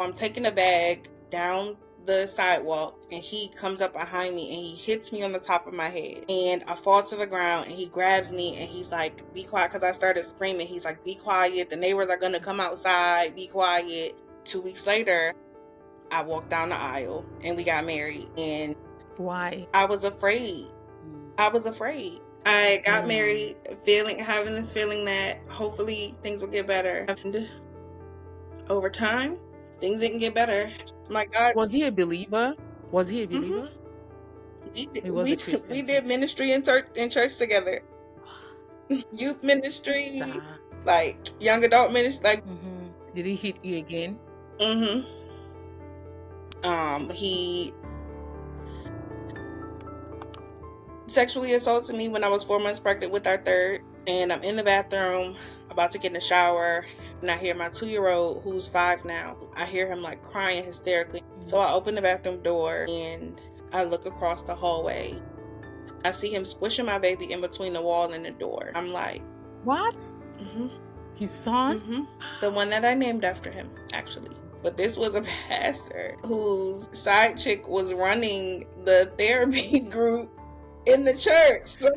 I'm taking a bag down the sidewalk, and he comes up behind me and he hits me on the top of my head, and I fall to the ground, and he grabs me and he's like, be quiet, because I started screaming. He's like, be quiet, the neighbors are gonna come outside, be quiet. 2 weeks later, I walked down the aisle and we got married, and Why? I was afraid. I got married having this feeling that hopefully things would get better, and over time things didn't get better. My God. Was he a believer? Mm-hmm. He was a Christian. We did ministry in church together. Youth ministry, like young adult ministry. Like, did he hit you again? He sexually assaulted me when I was 4 months pregnant with our third, and I'm in the bathroom about to get in the shower, and I hear my 2-year-old, who's 5 now, I hear him like crying hysterically. So I open the bathroom door and I look across the hallway. I see him squishing my baby in between the wall and the door. I'm like, what? His son? The one that I named after him, actually. But this was a pastor whose side chick was running the therapy group in the church. So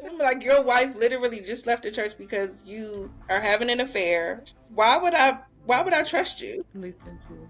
I'm like, your wife literally just left the church because you are having an affair. Why would I trust you? Listen to him.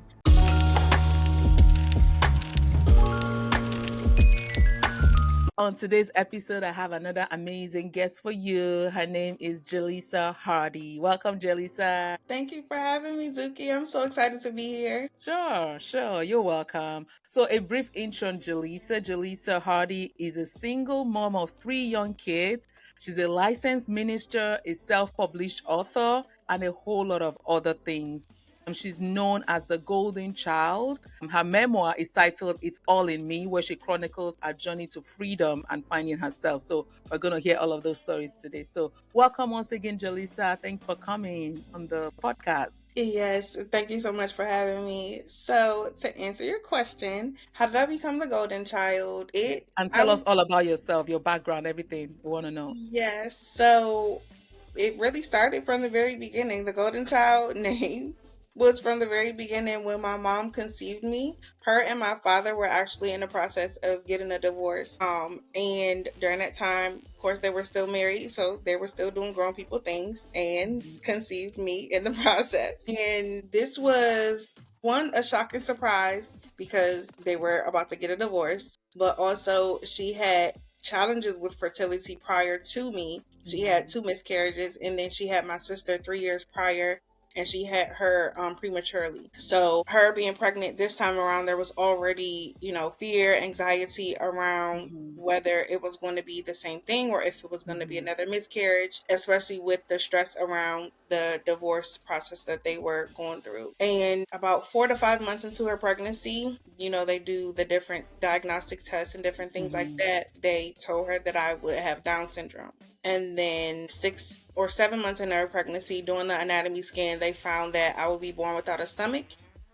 On today's episode, I have another amazing guest for you. Her name is Jalisa Hardy. Welcome, Jalisa. Thank you for having me, Zuki. I'm so excited to be here. Sure. You're welcome. So a brief intro on Jalisa. Jalisa Hardy is a single mom of 3 young kids. She's a licensed minister, a self-published author, and a whole lot of other things. She's known as the Golden Child. Her memoir is titled It's All in Me, where she chronicles her journey to freedom and finding herself. So we're going to hear all of those stories today. So welcome once again, Jalisa. Thanks for coming on the podcast. Yes, thank you so much for having me. So to answer your question, how did I become the Golden Child? And tell us all about yourself, your background, everything we want to know. Yes, so it really started from the very beginning. The Golden Child name was from the very beginning when my mom conceived me. Her and my father were actually in the process of getting a divorce. And during that time, of course, they were still married, so they were still doing grown people things, and conceived me in the process. And this was a shocking surprise because they were about to get a divorce, but also she had challenges with fertility prior to me. She had 2 miscarriages, and then she had my sister 3 years prior, and she had her prematurely. So her being pregnant this time around, there was already, fear, anxiety around whether it was going to be the same thing or if it was going to be another miscarriage, especially with the stress around the divorce process that they were going through. And about 4 to 5 months into her pregnancy, they do the different diagnostic tests and different things like that. They told her that I would have Down syndrome. And then 6 or 7 months into her pregnancy, doing the anatomy scan, they found that I would be born without a stomach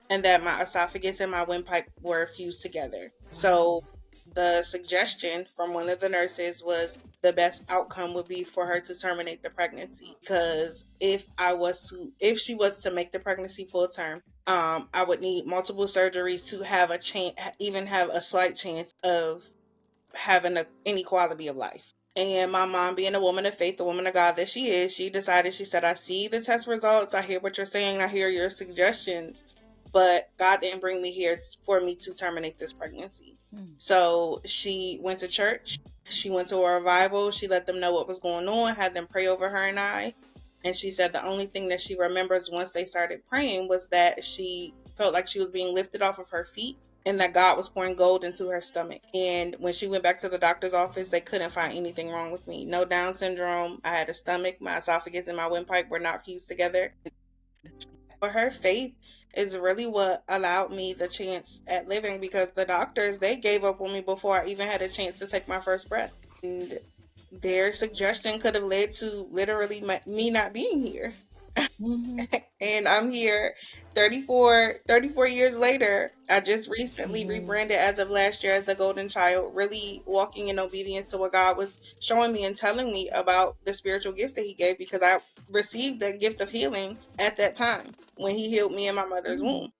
and that my esophagus and my windpipe were fused together. So the suggestion from one of the nurses was the best outcome would be for her to terminate the pregnancy, because if she was to make the pregnancy full term, I would need multiple surgeries to have even have a slight chance of having any quality of life. And my mom, being a woman of faith, the woman of God that she is, she said, I see the test results. I hear what you're saying. I hear your suggestions. But God didn't bring me here for me to terminate this pregnancy. So she went to church. She went to a revival. She let them know what was going on, had them pray over her and I. And she said the only thing that she remembers once they started praying was that she felt like she was being lifted off of her feet, and that God was pouring gold into her stomach. And when she went back to the doctor's office, they couldn't find anything wrong with me. No Down syndrome. I had a stomach. My esophagus and my windpipe were not fused together. But her faith is really what allowed me the chance at living, because the doctors, they gave up on me before I even had a chance to take my first breath. And their suggestion could have led to literally me not being here. And I'm here 34 years later. I just recently rebranded as of last year as the Golden Child, really walking in obedience to what God was showing me and telling me about the spiritual gifts that he gave, because I received the gift of healing at that time when he healed me in my mother's womb.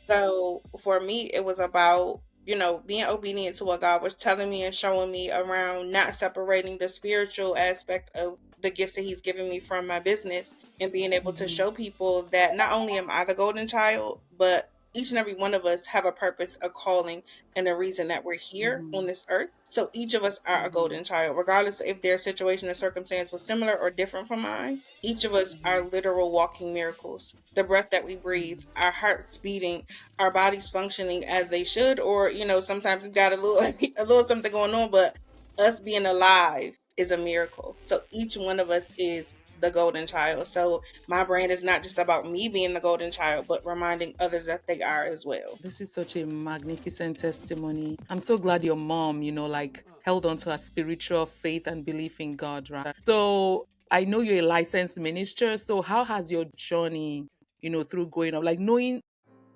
So for me, it was about, being obedient to what God was telling me and showing me around not separating the spiritual aspect of the gifts that He's given me from my business, and being able to Mhm. show people that not only am I the golden child, but each and every one of us have a purpose, a calling, and a reason that we're here on Mhm. this earth. So each of us are a Mhm. golden child, regardless if their situation or circumstance was similar or different from mine. Each of us are Mhm. literal walking miracles. The breath that we breathe, Mhm. our hearts beating, our bodies functioning as they should, or sometimes we've got a little a little something going on, but us being alive is a miracle. So each one of us is the golden child. So my brand is not just about me being the golden child, but reminding others that they are as well. This is such a magnificent testimony. I'm so glad your mom, like held on to her spiritual faith and belief in God, right? So I know you're a licensed minister. So how has your journey, through growing up, like knowing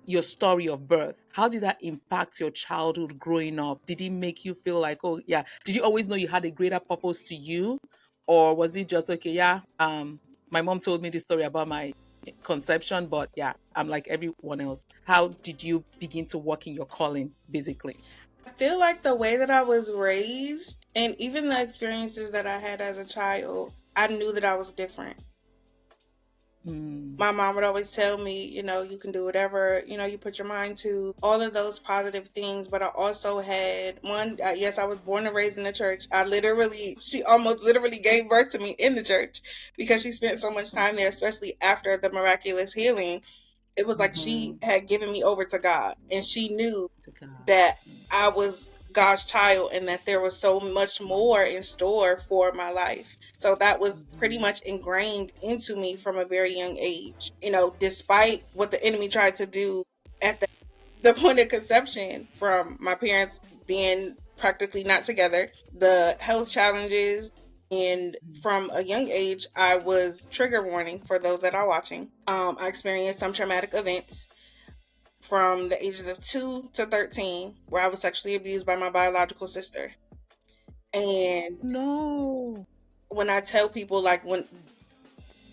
your story of birth, how did that impact your childhood growing up? Did it make you feel like, oh yeah, did you always know you had a greater purpose to you? Or was it just okay, yeah, my mom told me this story about my conception, but yeah, I'm like everyone else. How did you begin to work in your calling, basically? I feel like the way that I was raised and even the experiences that I had as a child, I knew that I was different. Mm, My mom would always tell me, you can do whatever, you put your mind to, all of those positive things. But I also had one, yes, I was born and raised in the church. She almost literally gave birth to me in the church because she spent so much time there, especially after the miraculous healing. It was like she mm-hmm. had given me over to God, and she knew To God. that I was God's child and that there was so much more in store for my life. So that was pretty Mm-hmm. much ingrained into me from a very young age. Despite what the enemy tried to do at the point of conception, from my parents being practically not together, the health challenges, and from a young age, I was trigger warning for those that are watching. I experienced some traumatic events from the ages of 2 to 13, where I was sexually abused by my biological sister. And No. when I tell people, like, when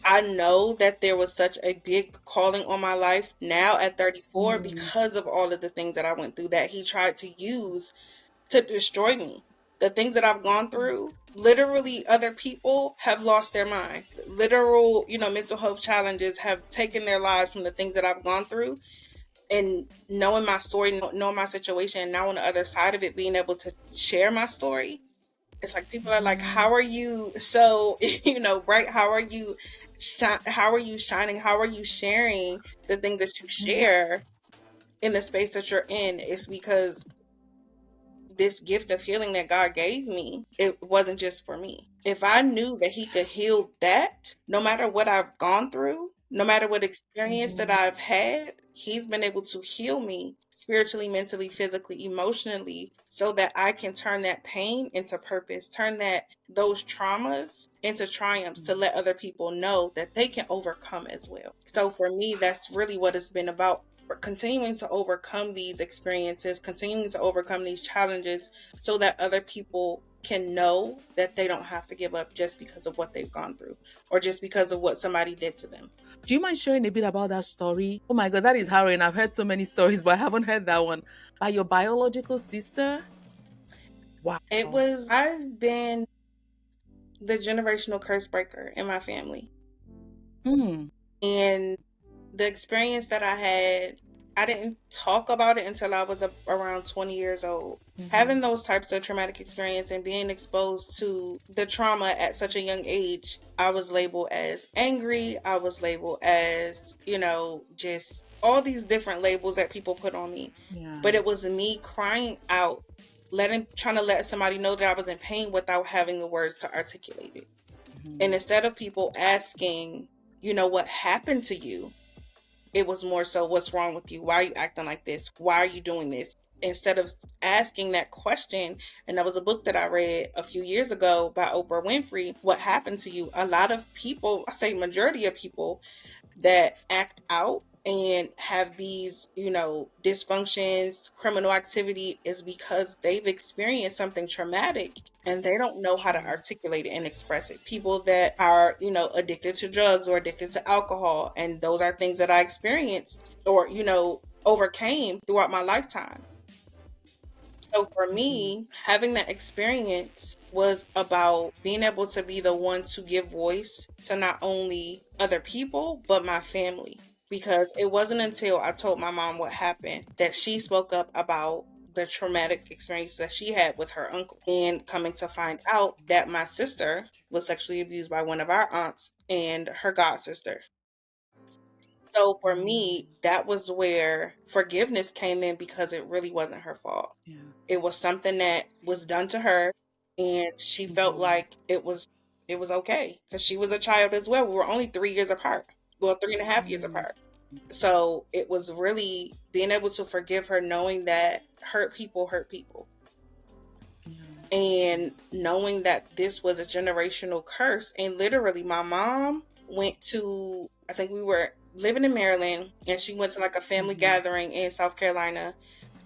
I know that there was such a big calling on my life now at 34 Mm, because of all of the things that I went through that he tried to use to destroy me. The things that I've gone through, literally, other people have lost their mind. Literal, mental health challenges have taken their lives from the things that I've gone through. And knowing my story, knowing my situation, and now on the other side of it, being able to share my story, it's like people are like, mm-hmm. "How are you so bright? How are you? How are you shining? How are you sharing the things that you share in the space that you're in?" It's because this gift of healing that God gave me, it wasn't just for me. If I knew that He could heal that, no matter what I've gone through, no matter what experience that Mm-hmm. I've had, He's been able to heal me spiritually, mentally, physically, emotionally, so that I can turn that pain into purpose, turn those traumas into triumphs, to let other people know that they can overcome as well. So for me, that's really what it's been about, continuing to overcome these experiences, continuing to overcome these challenges, so that other people can know that they don't have to give up just because of what they've gone through or just because of what somebody did to them. Do you mind sharing a bit about that story? Oh my God, that is harrowing. I've heard so many stories, but I haven't heard that one. By your biological sister? Wow. I've been the generational curse breaker in my family. Mm, And the experience that I had, I didn't talk about it until I was around 20 years old. mm-hmm. Having those types of traumatic experience and being exposed to the trauma at such a young age, I was labeled as angry. I was labeled as, just all these different labels that people put on me. Yeah. But it was me crying out, trying to let somebody know that I was in pain without having the words to articulate it. And Mm-hmm. instead of people asking, what happened to you, it was more so, what's wrong with you? Why are you acting like this? Why are you doing this? Instead of asking that question, and that was a book that I read a few years ago by Oprah Winfrey, What Happened to You? A lot of people, I say majority of people, that act out and have these, dysfunctions, criminal activity, is because they've experienced something traumatic and they don't know how to True. articulate it and express it. People that are, addicted to drugs or addicted to alcohol, and those are things that I experienced, or, overcame throughout my lifetime. So for Mm-hmm. me, having that experience was about being able to be the one to give voice to not only other people, but my family. Because it wasn't until I told my mom what happened that she spoke up about the traumatic experience that she had with her uncle. And coming to find out that my sister was sexually abused by one of our aunts and her god sister. So for Mm, me, that was where forgiveness came in because it really wasn't her fault. yeah. It was something that was done to her and she felt Mm-hmm. like it was okay because she was a child as well. We were only 3 years apart. Well, 3.5 years Mm, apart. So it was really being able to forgive her, knowing that hurt people yeah. and knowing that this was a generational curse. And literally, my mom went to, I think we were living in Maryland, and she went to like a family Mm-hmm. gathering in South Carolina.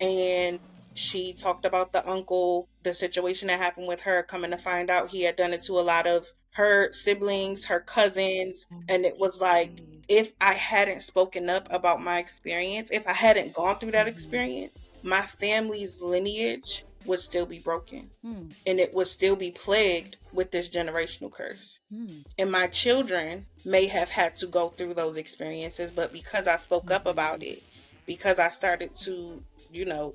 And she talked about the uncle, the situation that happened with her, coming to find out he had done it to a lot of her siblings, her cousins. And it was like, Okay. if I hadn't spoken up about my experience, if I hadn't gone through that Mm-hmm. experience, my family's lineage would still be broken Mm, and it would still be plagued with this generational curse. mm, And my children may have had to go through those experiences, but because I spoke up about mm-hmm. it, because I started to,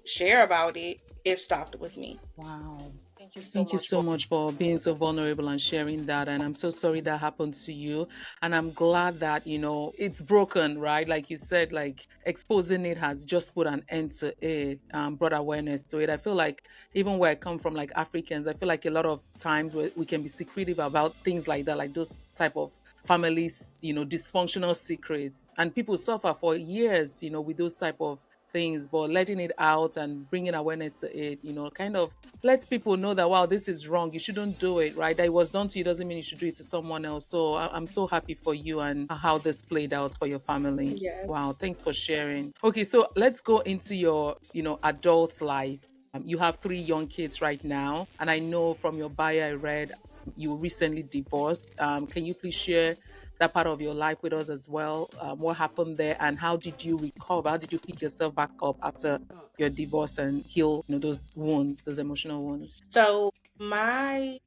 share about it, it stopped with me. Wow. Thank you so Thank you much so for. much for being so vulnerable and sharing that. And I'm so sorry that happened to you. And I'm glad that, it's broken, right? Like you said, like exposing it has just put an end to it, brought awareness to it. I feel like even where I come from, like Africans, I feel like a lot of times we can be secretive about things like that, like those type of families, dysfunctional secrets. And people suffer for years, with those type of things, but letting it out and bringing awareness to it, kind of let people know that wow, this is wrong, you shouldn't do it, right? That it was done to you doesn't mean you should do it to someone else. So I'm so happy for you and how this played out for your family. Yes. Wow, thanks for sharing. Okay, so let's go into your adult life. You have three young kids right now, and I know from your bio I read you recently divorced. Can you please share that part of your life with us as well? What happened there, and how did you recover? How did you pick yourself back up after your divorce and heal, those wounds, those emotional wounds? So my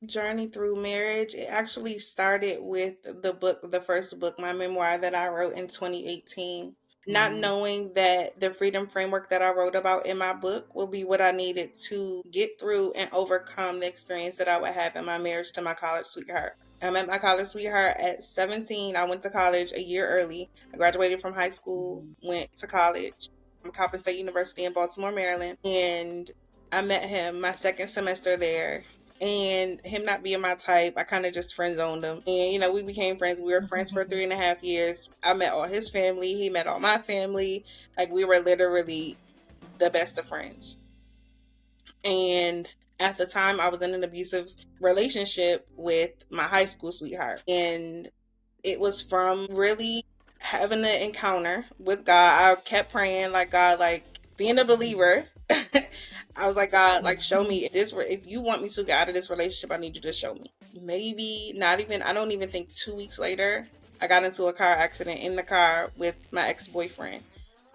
journey through marriage, it actually started with the first book, my memoir that I wrote in 2018. Not Wow. knowing that the freedom framework that I wrote about in my book will be what I needed to get through and overcome the experience that I would have in my marriage to my college sweetheart. I met my college sweetheart at 17. I went to college a year early. I graduated from high school, Mhm. went to college from Coppin State University in Baltimore, Maryland, and I met him my second semester there. And him not being my type, I kind of just friend zoned him. And, we became friends. We were friends for 3.5 years. I met all his family. He met all my family. Like, we were literally the best of friends. And at the time, I was in an abusive relationship with my high school sweetheart. And it was from really having an encounter with God. I kept praying, like, God, like, being a believer. I was like, God, like, show me if you want me to get out of this relationship, I need you to show me. Maybe not even, I don't even think 2 weeks later, I got into a car accident in the car with my ex-boyfriend.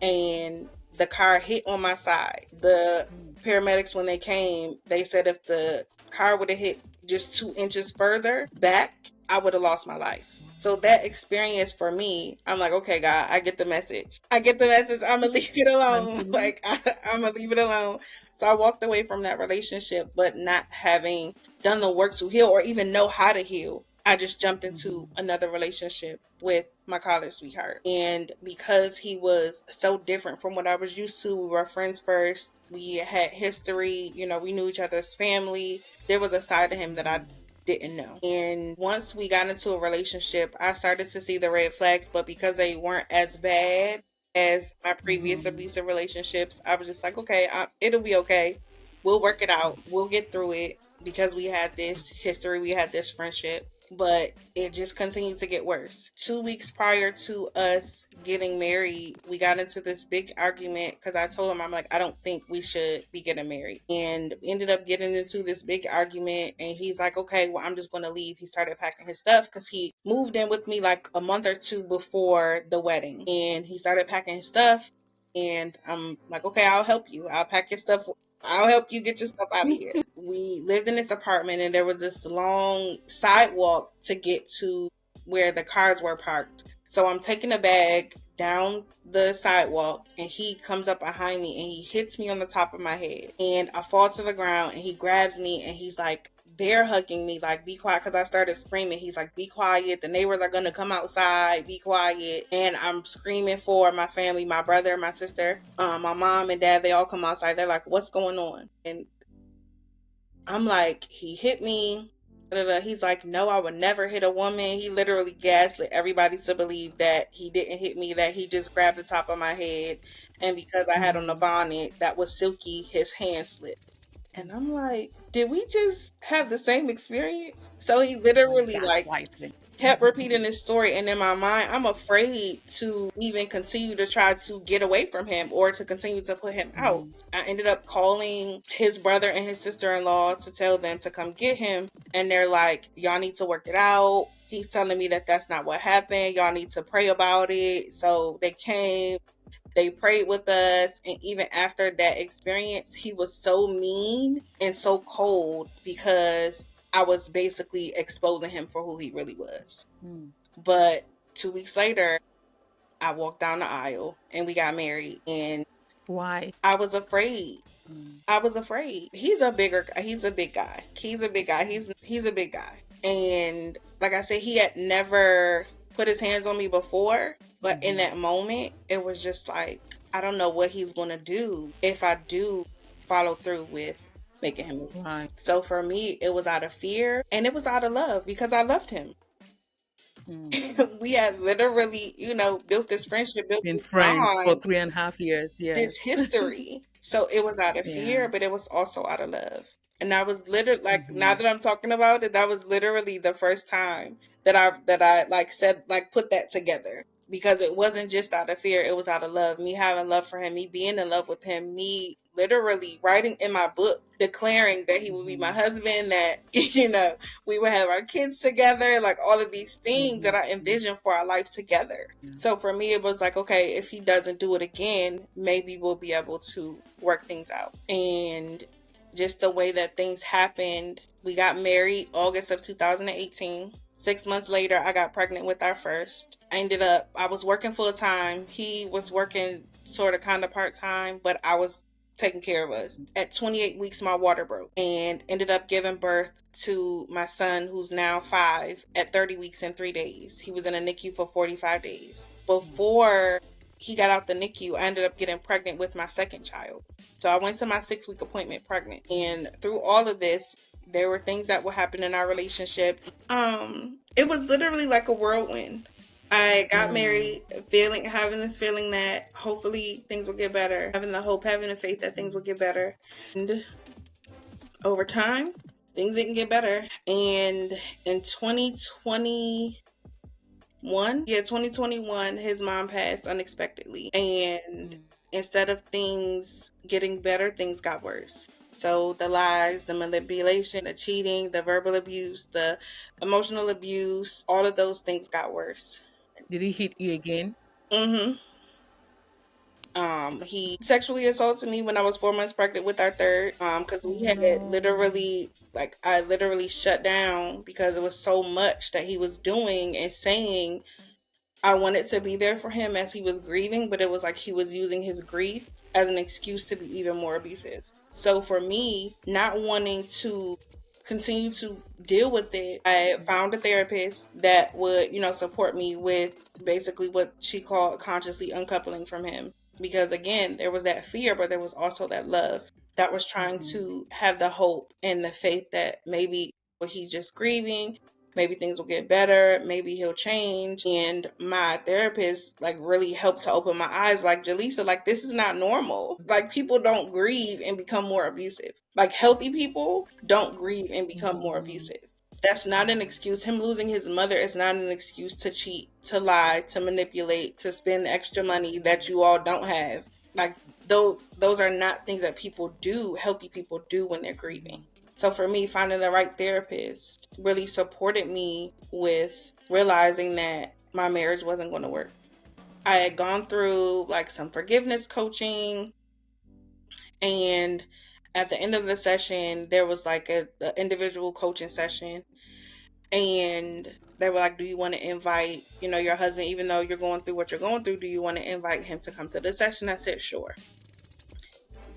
And the car hit on my side. The Mm. paramedics, when they came, they said if the car would have hit just 2 inches further back, I would have lost my life. So that experience for me, I'm like, okay, God, I get the message. I get the message. I'm gonna leave it alone. Mentally. Like I'm gonna leave it alone. So I walked away from that relationship, but not having done the work to heal or even know how to heal. I just jumped into Mhm. another relationship with my college sweetheart. And because he was so different from what I was used to, we were friends first. We had history, we knew each other's family. There was a side of him that I Mhm. didn't know. And once we got into a relationship, I started to see the red flags, but because they weren't as bad as my previous Mhm. abusive relationships, I was just like, okay, it'll be okay. We'll work it out. We'll get through it because we had this history, we had this friendship. But it just continued to get worse. 2 weeks prior to us getting married, we got into this big argument because I told him, I'm like, I don't think we should be getting married. And we ended up getting into this big argument. And he's like, okay, well, I'm just going to leave. He started packing his stuff because he moved in with me like a month or two before the wedding. And he started packing his stuff. And I'm like, okay, I'll help you. I'll pack your stuff. I'll help you get your stuff out of here. We lived in this apartment, and there was this long sidewalk to get to where the cars were parked. So I'm taking a bag down the sidewalk, and he comes up behind me and he hits me on the top of my head. And I fall to the ground, and he grabs me and he's like bear hugging me, like, be quiet, because I started screaming. He's like, be quiet. The neighbors are going to come outside. Be quiet. And I'm screaming for my family, my brother, my sister, my mom and dad. They all come outside. They're like, what's going on? And I'm like, he hit me. He's like, no, I would never hit a woman. He literally gaslit everybody to believe that he didn't hit me, that he just grabbed the top of my head. And because I had on a bonnet that was silky, his hand slipped. And I'm like, did we just have the same experience? So he Like literally like gaslighting. kept repeating this story, and in my mind I'm afraid to even continue to try to get away from him or to continue to put him out. I ended up calling his brother and his sister-in-law to tell them to come get him, and they're like, y'all need to work it out. He's telling me that that's not what happened. Y'all need to pray about it. So they came, they prayed with us, and even after that experience, he was so mean and so cold because I was basically exposing him for who he really was. But 2 weeks later, I walked down the aisle and we got married, and Why? I was afraid. I was afraid. He's a big guy. He's a big guy. He's a big guy. And like I said, he had never put his hands on me before, but in that moment, it was just like, I don't know what he's going to do if I do follow through with making him leave. Right. So for me, it was out of fear and it was out of love because I loved him. We had literally, built this friendship, built Been this friends for bond, 3.5 years. this Yes. history. So it was out of Yeah. fear, but it was also out of love. And I was literally like, now that I'm talking about it, that was literally the first time that I like said, like, put that together, because it wasn't just out of fear, it was out of love. Me having love for him, me being in love with him, me literally writing in my book declaring that he would be my husband, that we would have our kids together, like all of these things that I envisioned for our life together. So for me, it was like, okay, if he doesn't do it again, maybe we'll be able to work things out. And just the way that things happened, we got married August of 2018. 6 months later, I got pregnant with our first. I was working full time. He was working sort of kind of part time, but I was taking care of us. At 28 weeks, my water broke and ended up giving birth to my son, who's now 5, at 30 weeks and 3 days. He was in a NICU for 45 days. Before he got out the NICU, I ended up getting pregnant with my second child. So I went to my 6-week appointment pregnant. And through all of this, there were things that would happen in our relationship. It was literally like a whirlwind. I got married, having this feeling that hopefully things will get better, having the hope, having the faith that things will get better. And over time, things didn't get better. And in 2021, his mom passed unexpectedly. And instead of things getting better, things got worse. So the lies, the manipulation, the cheating, the verbal abuse, the emotional abuse, all of those things got worse. Did he hit you again? Mm-hmm. He sexually assaulted me when I was 4 months pregnant with our third. Because we had literally, like, I literally shut down because it was so much that he was doing and saying. I wanted to be there for him as he was grieving, but it was like he was using his grief as an excuse to be even more abusive. So for me, not wanting to continue to deal with it, I found a therapist that would, support me with basically what she called consciously uncoupling from him. Because again, there was that fear, but there was also that love that was trying to have the hope and the faith that maybe he's just grieving, maybe things will get better, maybe he'll change. And my therapist like really helped to open my eyes, like, Jalisa, like, this is not normal. Like, people don't grieve and become more abusive. Like, healthy people don't grieve and become more abusive. That's not an excuse. Him losing his mother is not an excuse to cheat, to lie, to manipulate, to spend extra money that you all don't have. Like, those are not things that people do, healthy people do, when they're grieving. So for me, finding the right therapist really supported me with realizing that my marriage wasn't going to work. I had gone through like some forgiveness coaching, and at the end of the session, there was like a individual coaching session, and they were like, "Do you want to invite, your husband, even though you're going through what you're going through? Do you want to invite him to come to the session?" I said, "Sure."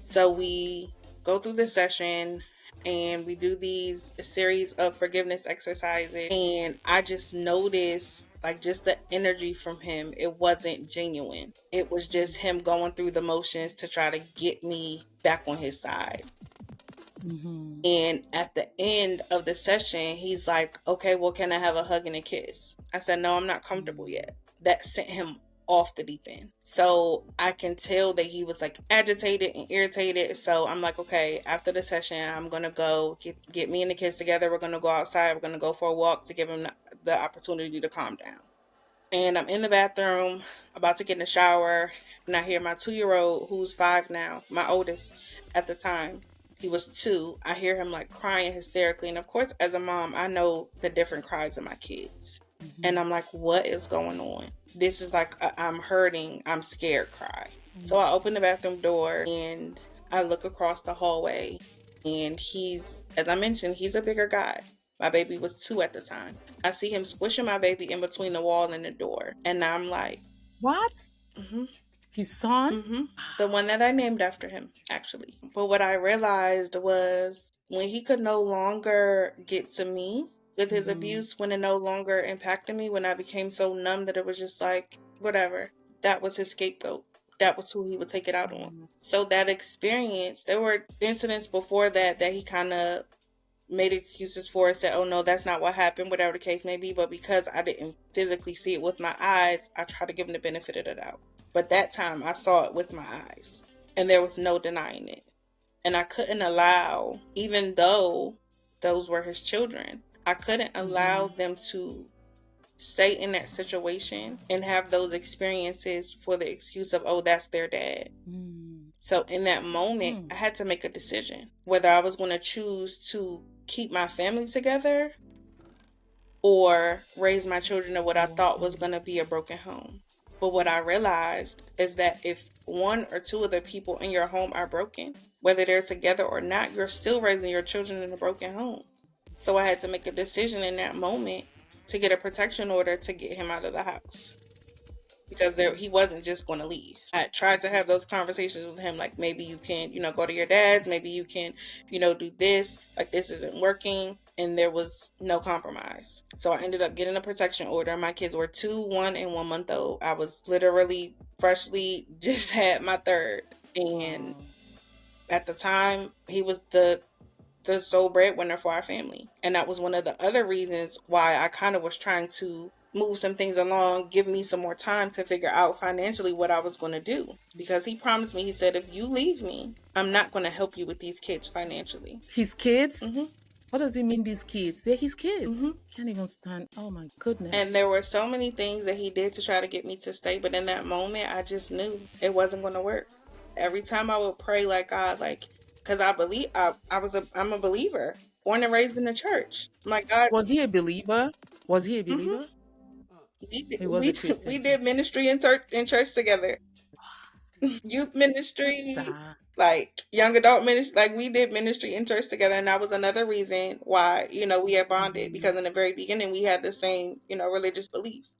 So we go through the session and we do these series of forgiveness exercises, and I just noticed like just the energy from him. It wasn't genuine. It was just him going through the motions to try to get me back on his side. Mm-hmm. And at the end of the session, he's like, "Okay, well, can I have a hug and a kiss?" I said, "No, I'm not comfortable yet." That sent him off the deep end. So I can tell that he was like agitated and irritated. So I'm like, okay, after the session, I'm going to go get me and the kids together. We're going to go outside. We're going to go for a walk to give him the opportunity to calm down. And I'm in the bathroom, about to get in the shower, and I hear my 2-year-old, who's 5 now, my oldest at the time. He was 2. I hear him like crying hysterically. And of course, as a mom, I know the different cries of my kids. Mm-hmm. And I'm like, what is going on? This is like, I'm hurting, I'm scared cry. So I open the bathroom door and I look across the hallway, and as I mentioned, he's a bigger guy. My baby was 2 at the time. I see him squishing my baby in between the wall and the door. And I'm like, What? mm-hmm. His son? Mm-hmm. The one that I named after him, actually. But what I realized was when he could no longer get to me with his abuse, when it no longer impacted me, when I became so numb that it was just like, whatever, that was his scapegoat. That was who he would take it out on. So that experience, there were incidents before that he kind of made excuses for, said, "Oh no, that's not what happened," whatever the case may be. But because I didn't physically see it with my eyes, I try to give him the benefit of the doubt. But that time I saw it with my eyes, and there was no denying it. And I couldn't allow, even though those were his children, I couldn't allow them to stay in that situation and have those experiences for the excuse of, "Oh, that's their dad." So in that moment, I had to make a decision whether I was going to choose to keep my family together or raise my children in what I thought was going to be a broken home. But what I realized is that if one or two of the people in your home are broken, whether they're together or not, you're still raising your children in a broken home. So I had to make a decision in that moment to get a protection order to get him out of the house, because he wasn't just going to leave. I tried to have those conversations with him, like, maybe you can, go to your dad's, maybe you can, do this, like this isn't working. And there was no compromise. So I ended up getting a protection order. My kids were 2, 1, and 1 month old. I was literally freshly just had my third. And at the time, he was the sole breadwinner for our family. And that was one of the other reasons why I kind of was trying to move some things along, give me some more time to figure out financially what I was going to do. Because he promised me, he said, "If you leave me, I'm not going to help you with these kids financially." His kids? Mm-hmm. What does he mean, these kids? They're his kids. Mm-hmm. Can't even stand. Oh my goodness. And there were so many things that he did to try to get me to stay. But in that moment, I just knew it wasn't going to work. Every time I would pray, like, God, like, because I believe, I'm a believer, born and raised in the church. My God. Was he a believer? Was he a believer? Mm-hmm. He was a Christian. We did ministry in church together. Youth ministry, like young adult ministry, like we did ministry in church together. And that was another reason why, we had bonded, because in the very beginning we had the same, religious beliefs.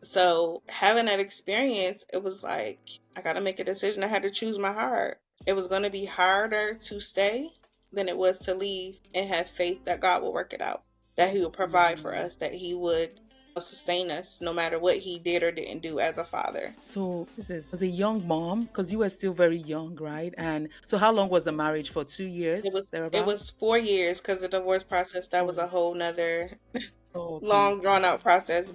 So having that experience, it was like, I got to make a decision. I had to choose my heart. It was going to be harder to stay than it was to leave, and have faith that God will work it out, that he would provide for us, that he would sustain us no matter what he did or didn't do as a father. So this is as a young mom, because you were still very young, right? And so how long was the marriage? For 2 years? It was 4 years, because the divorce process, that was a whole nother long drawn out process.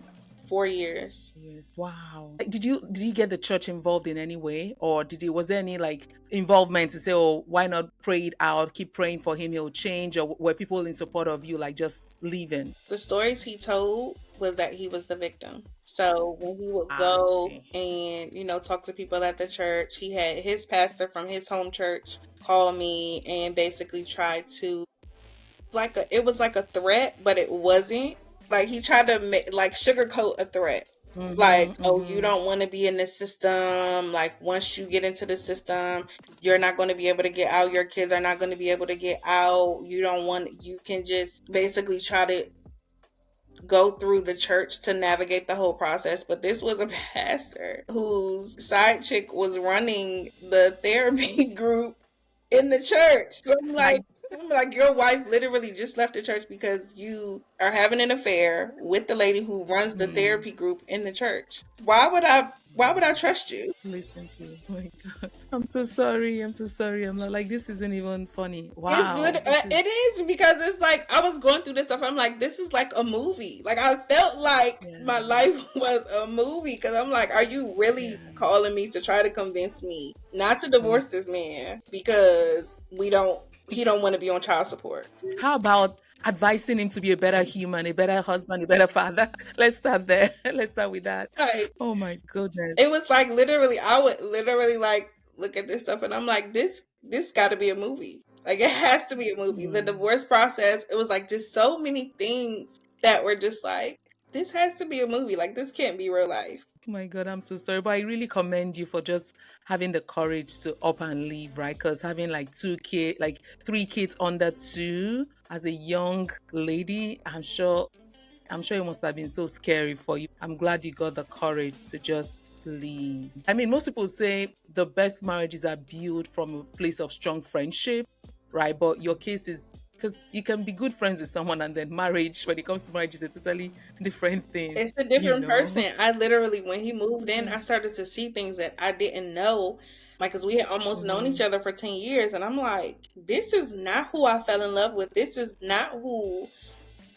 4 years. Yes. Wow. Did you get the church involved in any way, or was there any like involvement to say, "Oh, why not pray it out, keep praying for him, he'll change," or were people in support of you, like just leaving? The stories he told was that he was the victim. So when he would go and, talk to people at the church, he had his pastor from his home church call me and basically try to, it was like a threat, but it wasn't. Like, he tried to sugarcoat a threat. Mm-hmm. Like, oh, you Mm-hmm. don't want to be in the system. Like, once you get into the system, you're not going to be able to get out. Your kids are not going to be able to get out. You don't want, you can just basically try to go through the church to navigate the whole process. But this was a pastor whose side chick was running the therapy group in the church. So Side. I'm like, your wife literally just left the church because you are having an affair with the lady who runs the Mm. therapy group in the church. Why would I trust you? Listen to you. Oh my God. I'm so sorry. I'm so sorry. I'm not like, this isn't even funny. It's Wow. This it is, is because it's like I was going through this stuff. I'm like, this is like a movie. Like I felt like yeah. my life was a movie because I'm like, are you really Yeah. calling me to try to convince me not to Mm. divorce this man because he don't want to be on child support? How about advising him to be a better human, a better husband, a better father? Let's start there. Let's start with that. Like Oh my goodness. it was like literally, I would literally like look at this stuff and I'm like, this got to be a movie. Like it has to be a movie. The Mm. divorce process, it was like just so many things that were just like, this has to be a movie. Like this can't be real life. Oh my God, I'm so sorry. But I really commend you for just having the courage to up and leave, right? Because having like two kids, like three kids under two as a young lady, I'm sure it must have been so scary for you. I'm glad you got the courage to just leave. I mean, most people say the best marriages are built from a place of strong friendship, right? But your case is because you can be good friends with someone and then marriage, when it comes to marriage, is a totally different thing, It's a you different know? person. I literally, when he moved in, Yeah. I started to see things that I didn't know. Like, cause we had almost known each Mm-hmm. other for 10 years. And I'm like, this is not who I fell in love with. This is not who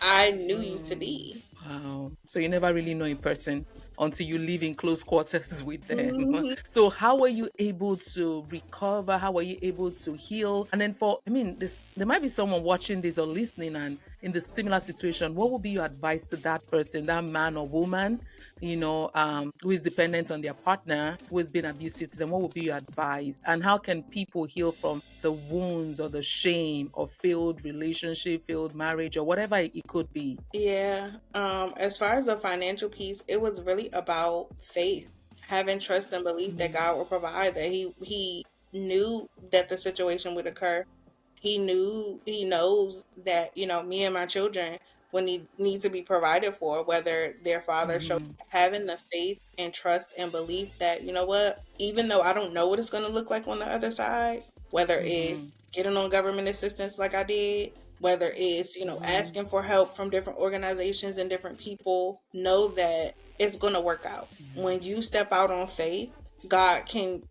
I knew you to Mm, be. wow. So you never really know a person until you live in close quarters with them. Mhm. So how were you able to recover? How were you able to heal? And then I mean, there might be someone watching this or listening and in the similar situation. What would be your advice to that person, that man or woman, who is dependent on their partner, who has been abusive to them? What would be your advice? And how can people heal from the wounds or the shame of failed relationship, failed marriage, or whatever it could be? Yeah. As far as the financial piece, it was really about faith, having trust and belief that Mm, God will provide, that he knew that the situation would occur. He knows that, me and my children will need to be provided for, whether their father shows mhm, having the faith and trust and belief that, you know what, even though I don't know what it's gonna look like on the other side, whether it's mhm, getting on government assistance like I did, whether it's, mhm, asking for help from different organizations and different people, know that it's gonna work out. When you step out on faith, God can,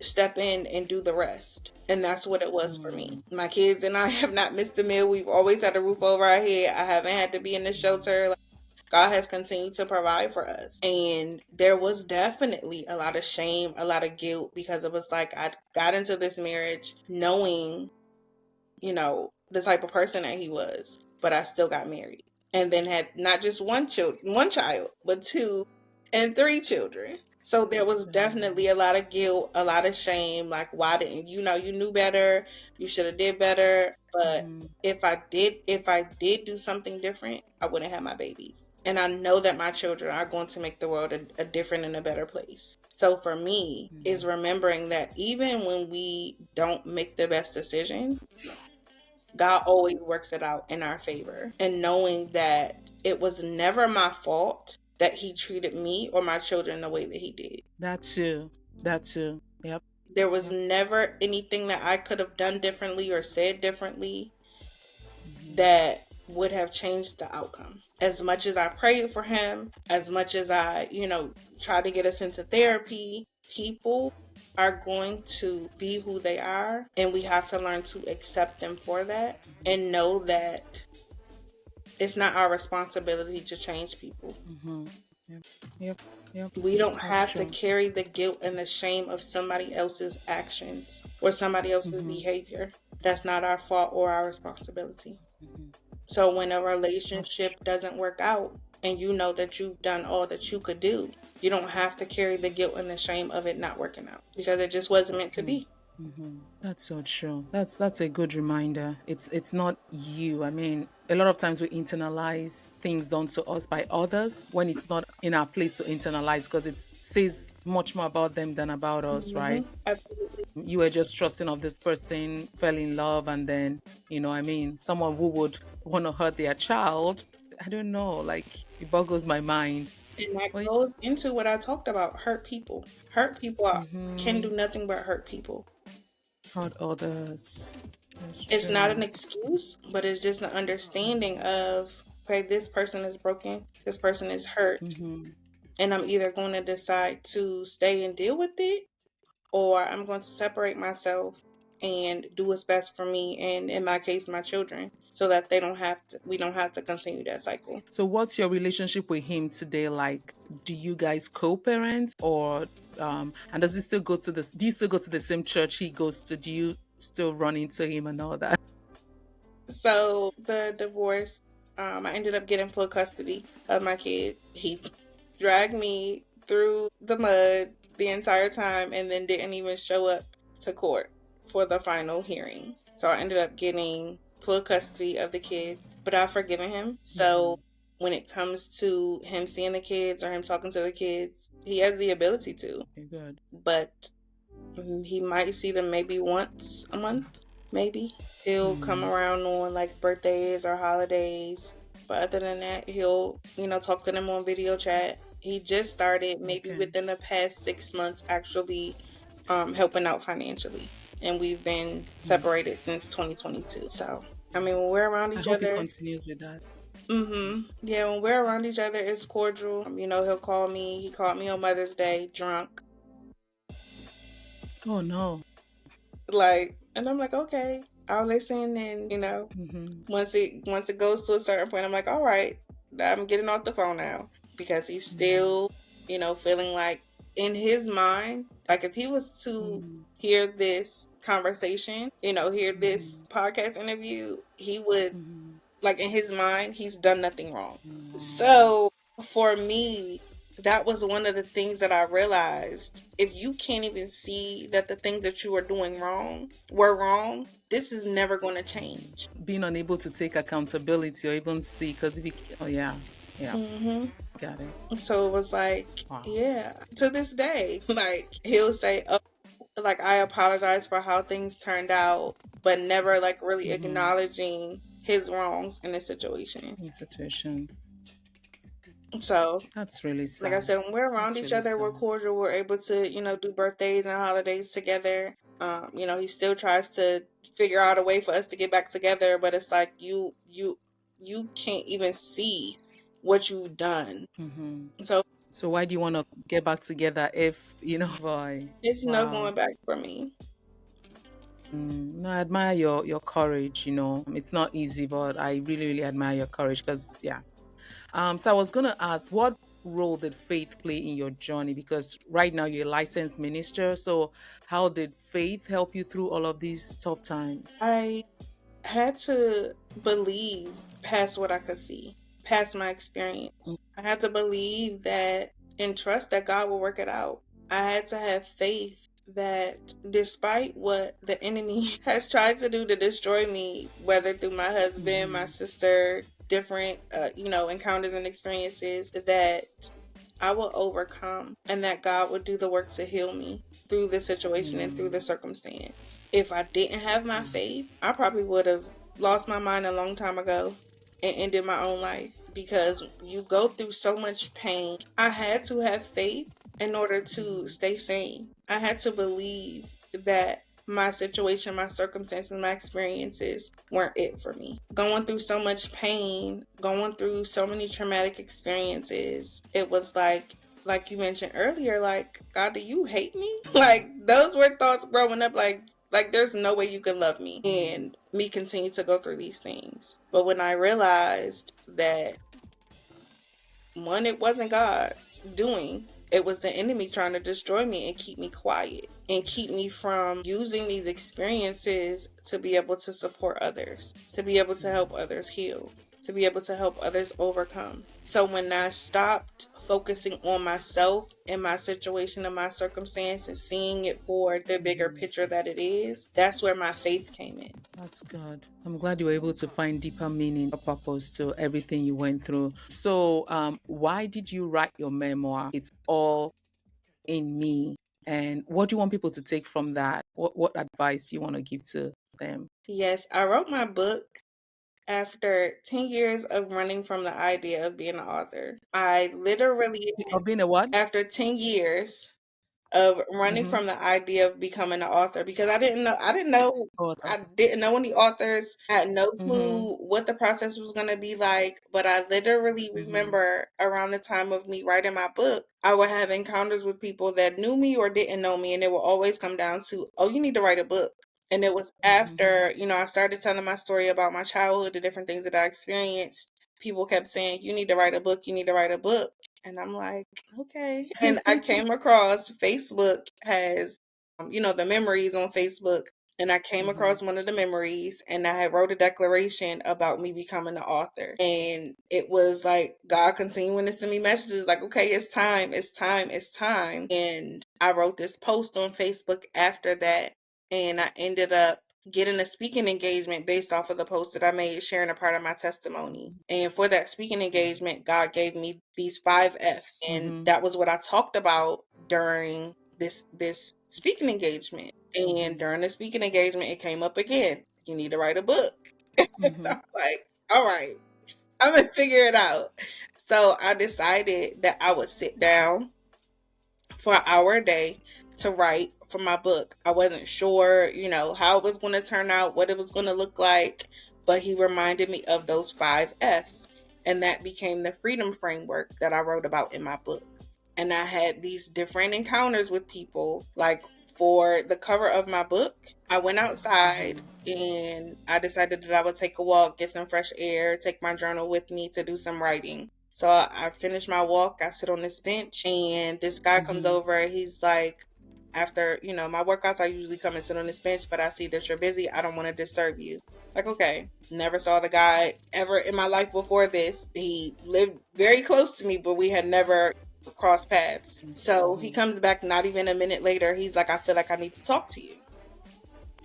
step in and do the rest. And that's what it was for me. mhm, My kids and I have not missed a meal. We've always had a roof over our head. I haven't had to be in the mhm, shelter. Like, God has continued to provide for us. And there was definitely a lot of shame, a lot of guilt, because it was like I got into this marriage knowing, the type of person that he was, but I still got married and then had not just one child, but two and three children. So there was definitely wow, a lot of guilt, a lot of shame. Like, why didn't you knew better? You should have did better. But mhm, if I did do something different, I wouldn't have my babies. And I know that my children are going to make the world a different and a better place. So for me, is mhm, remembering that even when we don't make the best decision, God always works it out in our favor. And knowing that it was never my fault that he treated me or my children the way that he did. that too, that too. Yep, There was yep. never anything that I could have done differently or said differently Mhm, that would have changed the outcome. As much as I prayed for him, as much as I, tried to get us into therapy, people are going to be who they are, and we have to learn to accept them for that mhm, and know that it's not our responsibility to change people. mhm. Yep, yep, yep. We don't That's have to true. carry the guilt and the shame of somebody else's actions or somebody else's Mhm, behavior. That's not our fault or our responsibility. mhm. So when a That's true. relationship doesn't work out and you know that you've done all that you could do, you don't have to carry the guilt and the shame of it not working out because it just wasn't meant to Mm. be. That's so true. That's a good reminder. It's not you. I mean, a lot of times we internalize things done to us by others when it's not in our place to internalize, because it says much more about them than about us, right? Absolutely. You were just trusting of this person, fell in love, and then, I mean, someone who would want to hurt their child. I don't know, like, it boggles my mind. And that But goes into what I talked about, hurt people. Hurt people can do mm-hmm, nothing but hurt people. hurt others. That's It's not an true. excuse, but it's just an understanding of, okay, this person is broken, this person is hurt, Mm-hmm. and I'm either going to decide to stay and deal with it, or I'm going to separate myself and do what's best for me and, in my case, my children, so that we don't have to continue that cycle. So, what's your relationship with him today like? Do you guys co-parent, or and does he still go to this? Do you still go to the same church he goes to? Do you still run into him and all that? So the divorce, I ended up getting full custody of my kids. He dragged me through the mud the entire time and then didn't even show up to court for the final hearing. So I ended up getting full custody of the kids, but I've forgiven him. So Mm-hmm. when it comes to him seeing the kids or him talking to the kids, he has the ability to, Okay, good. but he might see them maybe once a month, maybe. He'll come Mm, around on like birthdays or holidays. But other than that, he'll, talk to them on video chat. He just started maybe okay. within the past 6 months actually helping out financially. And we've been Mm. separated since 2022. So, I mean, when we're around I each hope he other, continues with that. yeah, when we're around each other, it's cordial. He'll call me. He called me on Mother's Day drunk. Oh no. And I'm like, okay, I'll listen. And Mm-hmm. once it goes to a certain point, I'm like, all right, I'm getting off the phone now, because he's Mm, still, feeling like, in his mind, like if he was to mm, hear this conversation, hear this mm-hmm. podcast interview, he would, Mm-hmm. like, in his mind, he's done nothing wrong. Mm, So for me, that was one of the things that I realized. If you can't even see that the things that you are doing wrong were wrong, this is never going to change. being unable to take accountability or even see, because if you, oh yeah, yeah, hmm got it. So it was like, Wow. yeah, to this day, like he'll say, oh, like, I apologize for how things turned out, but never like really Mm-hmm. acknowledging his wrongs in the situation. In situation. So, That's really like I sad. said, when we're around That's each really other, we're sad. cordial. We're able to, do birthdays and holidays together. He still tries to figure out a way for us to get back together, but it's like you can't even see what you've done. Mm-hmm. So So why do you want to get back together if boy? it's no Wow. going back for me. No, I admire your courage. It's not easy, but I really, really admire your courage, because yeah. So I was gonna ask, what role did faith play in your journey? Because right now you're a licensed minister. So how did faith help you through all of these tough times? I had to believe past what I could see, past my experience. I had to believe that and trust that God will work it out. I had to have faith that despite what the enemy has tried to do to destroy me, whether through my husband, my Mm-hmm. sister, different, encounters and experiences, that I will overcome and that God would do the work to heal me through the situation and through the Mm, circumstance. If I didn't have my mm, faith, I probably would have lost my mind a long time ago and ended my own life, because you go through so much pain. I had to have faith in order to mm, stay sane. I had to believe that my situation, my circumstances, my experiences weren't it for me. Going through so much pain, going through so many traumatic experiences, it was like you mentioned earlier, like, God, do you hate me? Like, those were thoughts growing up, like there's no way you can love me mm, and me continue to go through these things. But when I realized that, one, it wasn't God doing, it was the enemy trying to destroy me and keep me quiet and keep me from using these experiences to be able to support others, to be able to help mm, others heal, to be able to help others overcome. So when I stopped focusing on myself and my situation and my circumstance and seeing it for the bigger Mhm. picture that it is, that's where my faith came in. That's good. I'm glad you were able to find deeper meaning or purpose to everything you went through. So, why did you write your memoir? It's all in me. And what do you want people to take from that? What advice do you want to give to them? Yes, I wrote my book after 10 years of running from the idea of being an author. I literally, Of being a what? after 10 years of running Mm-hmm. from the idea of becoming an author, because I didn't know any authors. I had no Mm-hmm. clue what the process was going to be like, but I literally Mm-hmm. remember around the time of me writing my book, I would have encounters with people that knew me or didn't know me, and it would always come down to, oh, you need to write a book. And it was Mm-hmm. after, I started telling my story about my childhood, the different things that I experienced. People kept saying, you need to write a book, you need to write a book. And I'm like, okay. And I came across Facebook has, the memories on Facebook. And I came Mm-hmm. across one of the memories and I had wrote a declaration about me becoming an author. And it was like God continuing to send me messages like, okay, it's time, it's time, it's time. And I wrote this post on Facebook after that. And I ended up getting a speaking engagement based off of the post that I made sharing a part of my testimony. And for that speaking engagement, God gave me these 5 F's. And Mm-hmm. that was what I talked about during this speaking engagement. And Mm-hmm. during the speaking engagement, it came up again. You need to write a book. Mm-hmm. I'm like, all right, I'm gonna figure it out. So I decided that I would sit down for an hour a day to write for my book. I wasn't sure, how it was going to turn out, what it was going to look like, but he reminded me of those 5 F's. And that became the freedom framework that I wrote about in my book. And I had these different encounters with people. Like for the cover of my book, I went outside and I decided that I would take a walk, get some fresh air, take my journal with me to do some writing. So I finish my walk, I sit on this bench, and this guy comes Mm-hmm. over. He's like, after, my workouts, I usually come and sit on this bench, but I see that you're busy. I don't want to disturb you. Like, okay. Never saw the guy ever in my life before this. He lived very close to me, but we had never crossed paths. So he Mm-hmm. comes back not even a minute later. He's like, I feel like I need to talk to you.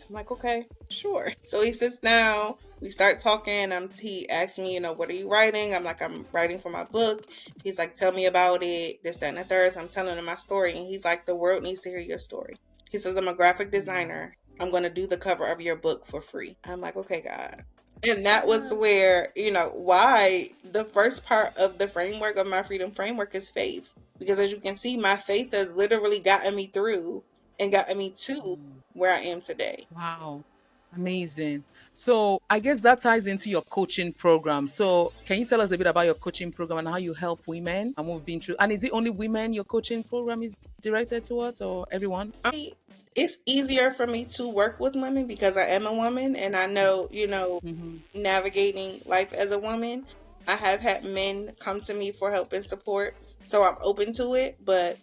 I'm like, okay, sure. So he sits down, we start talking. He asks me, what are you writing? I'm like, I'm writing for my book. He's like, tell me about it, this, that, and the third. So I'm telling him my story. And he's like, the world needs to hear your story. He says, I'm a graphic designer. I'm going to do the cover of your book for free. I'm like, okay, God. And that was where, why the first part of the framework of my freedom framework is faith. Because as you can see, my faith has literally gotten me through and gotten me to where I am today. Wow. Amazing. So I guess that ties into your coaching program. So can you tell us a bit about your coaching program and how you help women? And we've been through, and is it only women your coaching program is directed towards or everyone? It's easier for me to work with women because I am a woman and I know, Mm-hmm. navigating life as a woman. I have had men come to me for help and support, so I'm open to it, but,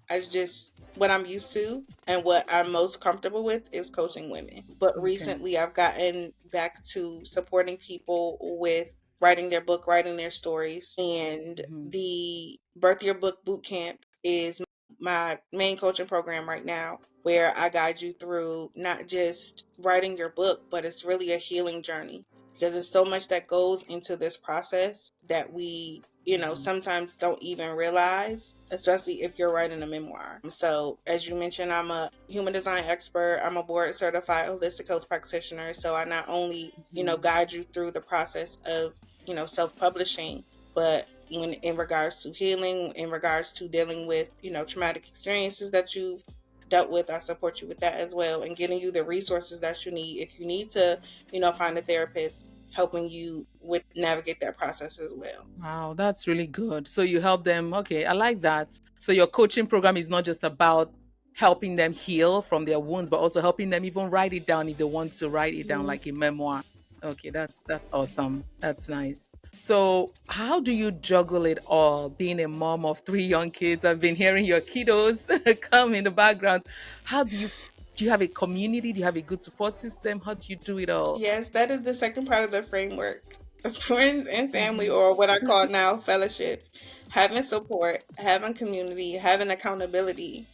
I just what I'm used to and what I'm most comfortable with is coaching women. But Okay. recently I've gotten back to supporting people with writing their book, writing their stories, and Mm-hmm. the Birth Your Book Boot Camp is my main coaching program right now, where I guide you through not just writing your book, but it's really a healing journey because there's so much that goes into this process that we, sometimes don't even realize, especially if you're writing a memoir. So, as you mentioned, I'm a human design expert, I'm a board certified holistic health practitioner. So, I not only, Mm-hmm. guide you through the process of, self publishing, but when in regards to healing, in regards to dealing with, traumatic experiences that you've dealt with, I support you with that as well and getting you the resources that you need. If you need to, find a therapist, helping you with navigate that process as well. Wow, that's really good. So you help them. Okay, I like that. So your coaching program is not just about helping them heal from their wounds, but also helping them even write it down if they want to write it down Mhm. like a memoir. Okay, that's awesome. That's nice. So how do you juggle it all? Being a mom of three young kids, I've been hearing your kiddos come in the background. How do you have a community? Do you have a good support system? How do you do it all? Yes, that is the second part of the framework. Friends and family, Mm-hmm. or what I call now fellowship. having support, having community, having accountability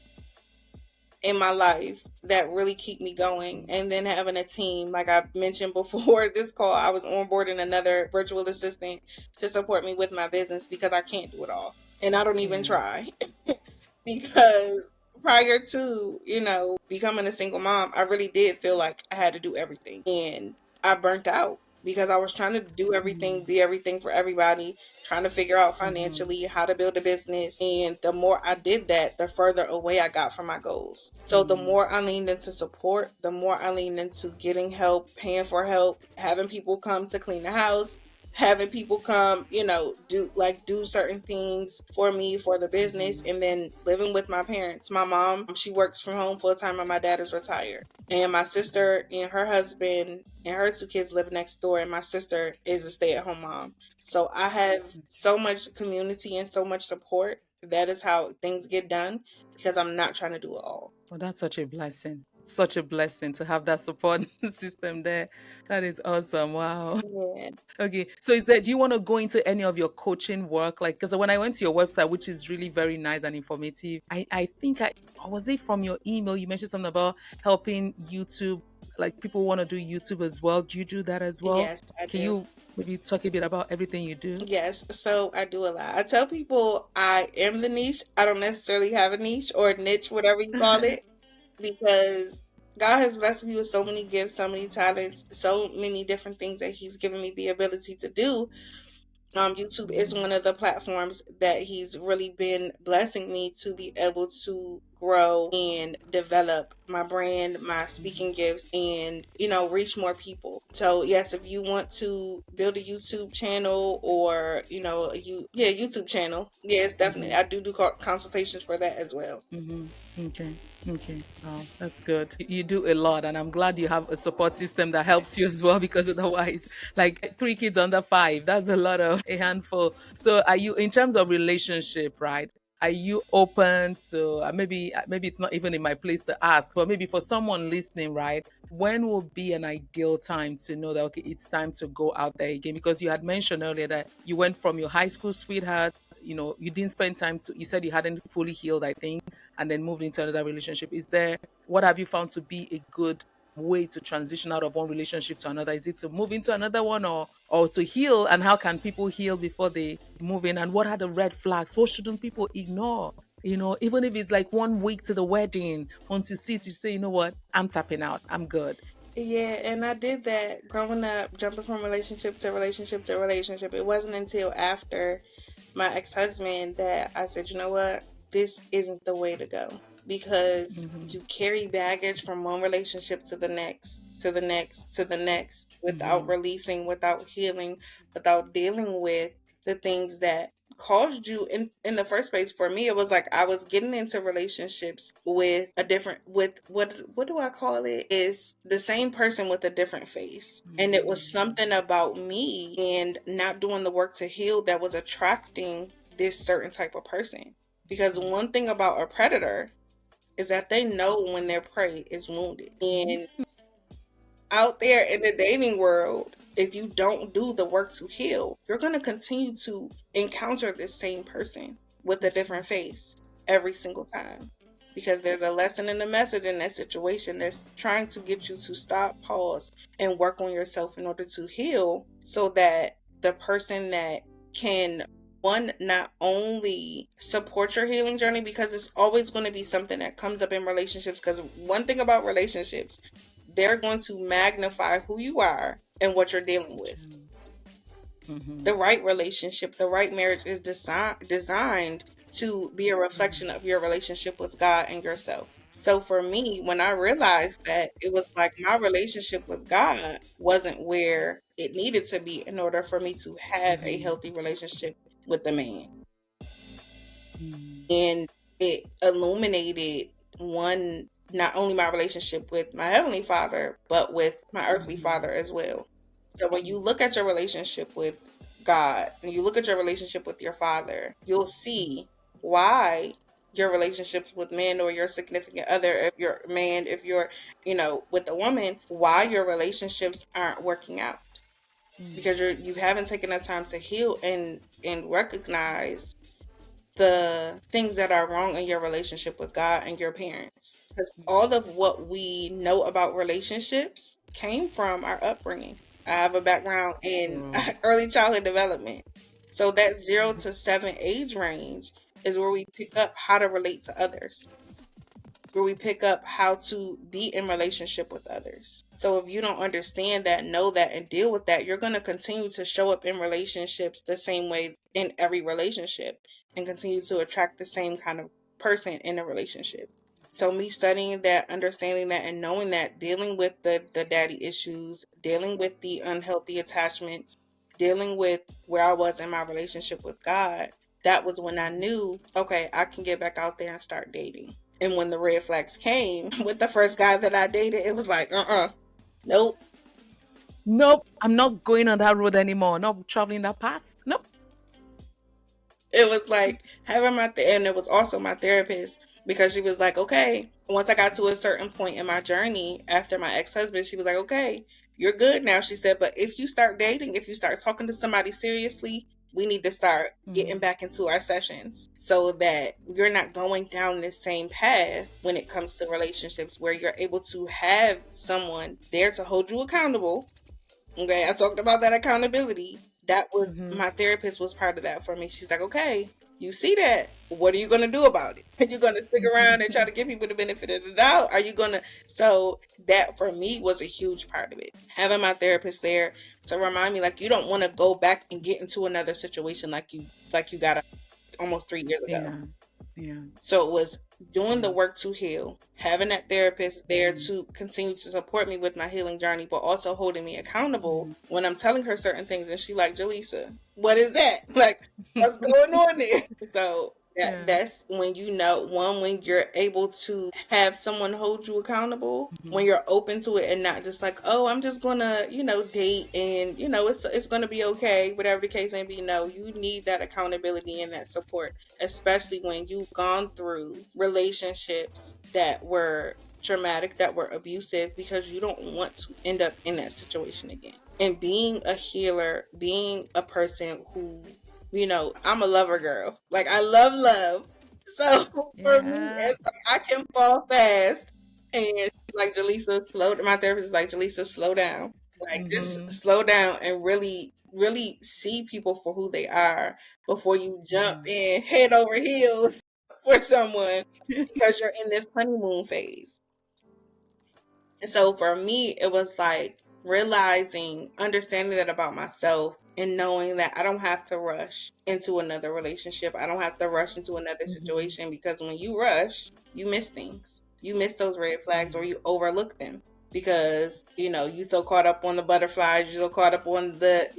in my life that really keep me going, and then having a team like I mentioned before this call. I was onboarding another virtual assistant to support me with my business because I can't do it all, and I don't even Yeah. try. Because prior to, becoming a single mom, I really did feel like I had to do everything. And I burnt out because I was trying to do everything, Mm. be everything for everybody, trying to figure out Mm-hmm. financially how to build a business. And the more I did that, the further away I got from my goals. So the Mm. more I leaned into support, the more I leaned into getting help, paying for help, having people come to clean the house, having people come, do certain things for me for the business, Mm-hmm. and then living with my parents. My mom, she works from home full time, and my dad is retired. And my sister and her husband and her two kids live next door, and my sister is a stay at home mom. So I have so much community and so much support. That is how things get done because I'm not trying to do it all. Well, that's such a blessing. Such a blessing to have that support system there. That is awesome. Wow. Yeah. Okay. So is that, do you want to go into any of your coaching work? Like, because when I went to your website, which is really very nice and informative, I think was it from your email? You mentioned something about helping YouTube, like people want to do YouTube as well. Do you do that as well? Yes, I Can do. you maybe talk a bit about everything you do? Yes, so I do a lot. I tell people I am the niche. I don't necessarily have a niche or a niche, whatever you call it, because God has blessed me with so many gifts, so many talents, so many different things that He's given me the ability to do. YouTube is Mm, one of the platforms that He's really been blessing me to be able to grow and develop my brand, my mhm, speaking gifts, and reach more people. So yes, if you want to build a YouTube channel, or YouTube channel, yes, definitely mhm. I do consultations for that as well. Okay. Okay. Wow, that's good. You do a lot, and I'm glad you have a support system that helps you as well. Because otherwise, like three kids under five, that's a lot of a handful. So, are you in terms of relationship, right? Are you open to maybe it's not even in my place to ask, but maybe for someone listening, right? When will be an ideal time to know that okay, it's time to go out there again? Because you had mentioned earlier that you went from your high school sweetheart, you didn't spend time to, you said you hadn't fully healed, I think, and then moved into another relationship. What have you found to be a good way to transition out of one relationship to another? Is it to move into another one, or to heal? And how can people heal before they move in? And what are the red flags? What shouldn't people ignore? Even if it's like 1 week to the wedding, once you see it, you say, you know what, I'm tapping out, I'm good. Yeah, and I did that growing up, jumping from relationship to relationship to relationship. It wasn't until after my ex-husband that I said, you know what, this isn't the way to go, because Mm-hmm. you carry baggage from one relationship to the next, to the next, to the next, without Mm-hmm. releasing, without healing, without dealing with the things that caused you in the first place. For me, it was like I was getting into relationships with a different, with what do I call it, is the same person with a different face, and it was Mm-hmm. something about me and not doing the work to heal that was attracting this certain type of person. Because Mm-hmm. one thing about a predator is that they know when their prey is wounded. And out there in the dating world, if you don't do the work to heal, you're going to continue to encounter this same person with a different Absolutely. face every single time. Because there's a lesson in the message in that situation that's trying to get you to stop, pause, and work on yourself in order to heal, so that the person that can, one, not only support your healing journey, because it's always going to be something that comes up in relationships. Because one thing about relationships, they're going to magnify who you are and what you're dealing with. Mm-hmm. The right relationship, the right marriage is designed to be a reflection of your relationship with God and yourself. So for me, when I realized that, it was like my relationship with God wasn't where it needed to be in order for me to have a Mm-hmm. healthy relationship with the man. Mm-hmm. And it illuminated, one, not only my relationship with my heavenly father, but with my earthly Mm-hmm. father as well. So when you look at your relationship with God and you look at your relationship with your father, you'll see why your relationships with men or your significant other, if you're a man, if you're, with a woman, why your relationships aren't working out, because you haven't taken the time to heal and recognize the things that are wrong in your relationship with God and your parents. Because all of what we know about relationships came from our upbringing. I have a background in True. early childhood development. So that zero Mhm. to seven age range is where we pick up how to relate to others, where we pick up how to be in relationship with others. So if you don't understand that, know that, and deal with that, you're going to continue to show up in relationships the same way in every relationship and continue to attract the same kind of person in a relationship. So me studying that, understanding that, and knowing that, dealing with the daddy issues, dealing with the unhealthy attachments, dealing with where I was in my relationship with God, that was when I knew, okay, I can get back out there and start dating. And when the red flags came with the first guy that I dated, it was like, nope. Nope, I'm not going on that road anymore. Not traveling that path. Nope. It was like having and it was also my therapist, because she was like, okay, once I got to a certain point in my journey after my ex husband, she was like, okay, you're good now. She said, but if you start dating, if you start talking to somebody seriously, we need to start getting Mhm. back into our sessions so that you're not going down this same path when it comes to relationships, where you're able to have someone there to hold you accountable. Okay, I talked about that accountability. That was Mhm. my therapist was part of that for me. She's like, okay, you see that. What are you going to do about it? Are you going to stick around and try to give people the benefit of the doubt? Are you going to? So that for me was a huge part of it. Having my therapist there to remind me, like, you don't want to go back and get into another situation like you got almost 3 years ago. Yeah. Yeah. So it was doing the Yeah. work to heal, having that therapist there Mhm. to continue to support me with my healing journey, but also holding me accountable Mhm. when I'm telling her certain things. And she like, Jalisa, what is that? Like, what's going on there? So Yeah. that's when you know, one, when you're able to have someone hold you accountable, when Mhm. you're open to it and not just like, oh, I'm just gonna, date and it's gonna be okay, whatever the case may be. No, you need that accountability and that support, especially when you've gone through relationships that were traumatic, that were abusive, because you don't want to end up in that situation again. And being a healer, being a person who, I'm a lover girl. Like, I love love. So for me, Yeah. it's like I can fall fast. And like, Jalisa, my therapist is like, Jalisa, slow down. Like, just Mhm. slow down and really, really see people for who they are before you jump Mhm. in head over heels for someone, because you're in this honeymoon phase. And so for me, it was like realizing, understanding that about myself, and knowing that I don't have to rush into another relationship. I don't have to rush into another Mhm. situation, because when you rush, you miss things. You miss those red flags, or Yeah. you overlook them, because, you so caught up on the butterflies, you so caught up on the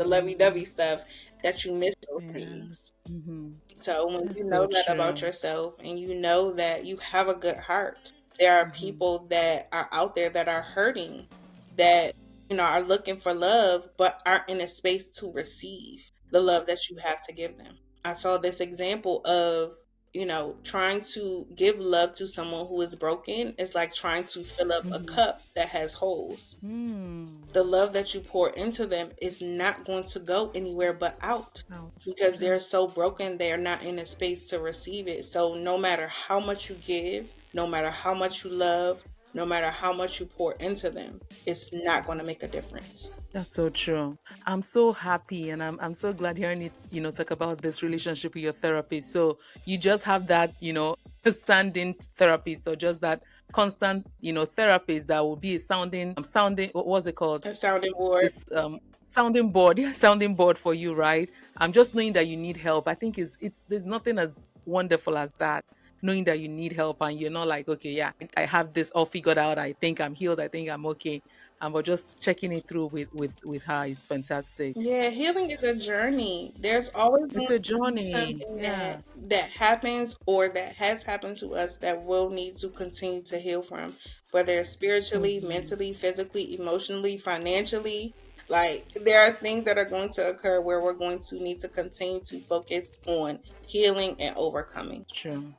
lovey-dovey Mhm. stuff, that you miss those things. Yes. Mhm. So when That's you so know that about true. yourself, and you know that you have a good heart, there are Mhm. people that are out there that are hurting, that are looking for love, but aren't in a space to receive the love that you have to give them. I saw this example of, trying to give love to someone who is broken is like trying to fill up a Mhm. cup that has holes. Mm. The love that you pour into them is not going to go anywhere but out, Out. because True. they're so broken, they're not in a space to receive it. So no matter how much you give, no matter how much you love, no matter how much you pour into them, it's not going to make a difference. That's so true. I'm so happy and I'm so glad hearing it, talk about this relationship with your therapist. So you just have that, standing therapist or just that constant, therapist that will be a sounding, what was it called? A sounding board. This sounding board, yeah, sounding board for you, right? I'm just knowing that you need help. I think it's there's nothing as wonderful as that. Knowing that you need help and you're not like, okay, yeah, I have this all figured out. I think I'm healed. I think I'm okay. But just checking it through with her is fantastic. Yeah, healing is a journey. There's always It's going a to be journey. something that Yeah. that happens or that has happened to us that we'll need to continue to heal from, whether it's spiritually, Hmm. mentally, physically, emotionally, financially. Like, there are things that are going to occur where we're going to need to continue to focus on healing and overcoming. True.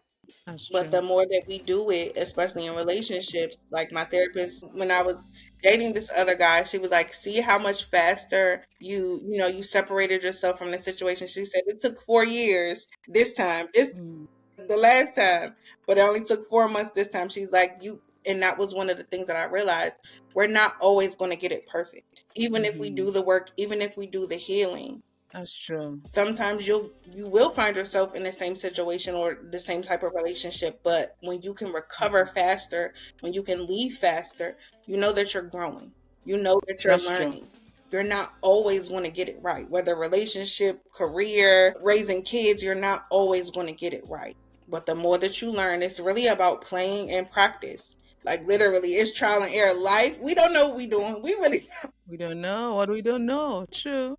That's But the true. more that we do it, especially in relationships, like my therapist, when I was dating this other guy, she was like, "See how much faster you separated yourself from the situation." She said it took 4 years this time, this Mm, the last time, but it only took 4 months this time. She's like, and that was one of the things that I realized. We're not always going to get it perfect, even if we mm-hmm. do the work, even if we do the healing. That's true. Sometimes you will find yourself in the same situation or the same type of relationship, but when you can recover Mhm. faster, when you can leave faster, you know that you're growing, you know that you're That's true. learning. You're not always going to get it right, whether relationship, career, raising kids, you're not always going to get it right. But the more that you learn, it's really about playing and practice. Like literally, it's trial and error. Life, we don't know what we're doing, we really We don't know what we don't know. True.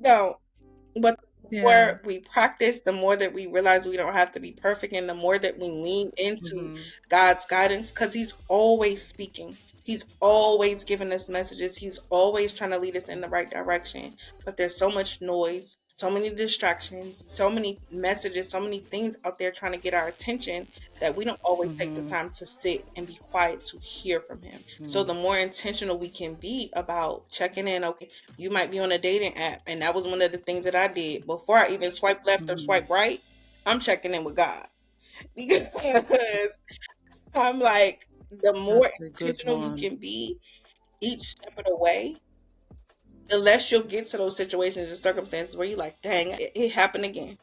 don't. But the Yeah. more we practice, the more that we realize we don't have to be perfect, and the more that we lean into Mm-hmm. God's guidance, because He's always speaking. He's always giving us messages. He's always trying to lead us in the right direction. But there's so much noise, so many distractions, so many messages, so many things out there trying to get our attention that we don't always take the Mm-hmm. time to sit and be quiet to hear from Him. So Mm-hmm. the more intentional we can be about checking in, okay, you might be on a dating app, and that was one of the things that I did before I even swipe left or Mm-hmm. swipe right. I'm checking in with God because I'm like, the more That's a good intentional you one. can be each step of the way, the less you'll get to those situations and circumstances where you're like, dang, it happened again.